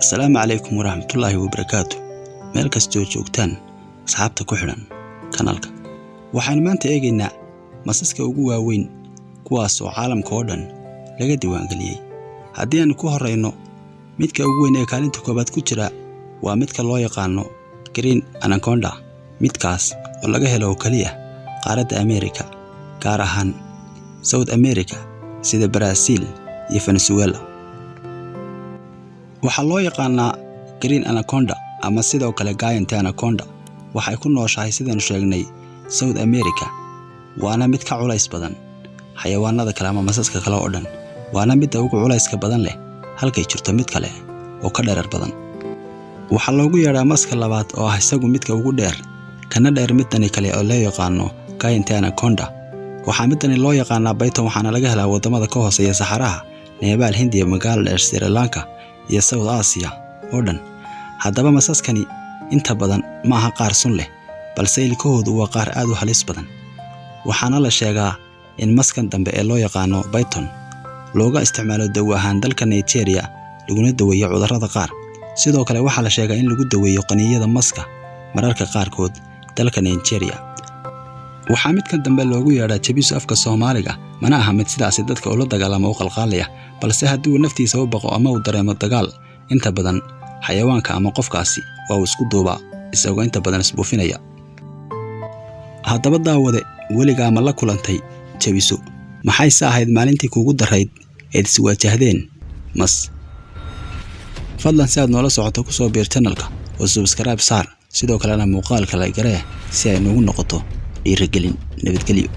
السلام عليكم ورحمة الله وبركاته. meel kastoo joogtaan asxaabta ku xidhan kanaalka waxaan maanta eegaynaa masaska ugu waaweyn kuwaas oo caalamka oo dhan laga diiwaan galiyay. haddii aan ku horeyno midka ugu weyn ee kaalinta koobaad ku jira waa midka loo yaqaano Green Anaconda, midkaas oo laga helo kaliya qaaradda America, gaar ahaan South America sida Brazil iyo Venezuela. waxaa loo yaqaanaa Green Anaconda ama sidoo kale Giant Anaconda waxay ku nooshahay sidaan sheegnay South America, waana mid ka culays badan xayawaanada kale ama masaska kale oo dhan, waana mid ugu culayska badan leh halkay jirto mid kale oo ka dherer badan. waxaa loogu yeeraa maska labaad oo ah isagu midka ugu dheer kana dheer midani kale oo loo yaqaano Giant Anaconda. waxaa midani loo yaqaanaa Python, waxaana laga helaa wadamada ka hooseeya Saxaraha, Nepal, Hindiya, Bangladesh, Sri Lanka iyo South Asia oo dhan. haddaba masaskani inta badan ma aha qaar sun leh, balse ilkahoodu waa qaar aad u halis badan. waxaana la sheegaa in maskan dambe ee loo yaqaano Python looga isticmaalo dawo ahaan dalka Nigeria laguna daweeyo cudurrada qaar. sidoo kale waxaa la sheegaa in lagu daweeyo qaniinyada maska mararka qaarkood dalka Nigeria. waxaa midkan dambe loogu yeeraa jabiso afka Soomaaliga, mana aha mid sidaas dadka ula dagaalama u qalqaalaya, balse haddii uu naftiisa u baqo ama uu dareemo dagaal, inta badan xayawaanka ama qofkaasi waa uu isku duubaa isagoo inta badan isbuufinaya. haddaba daawade, weligaa ma la kulantay jabiso? maxayse ahayd maalintii kuugu darayd eed iswaajahdeen mas? fadlan si aad noola socoto ku soo biir channelka oo subscribe saar, sidoo kalena muuqaalka like garee si ay noogu noqoto dhiirigelin. nabadgelyo.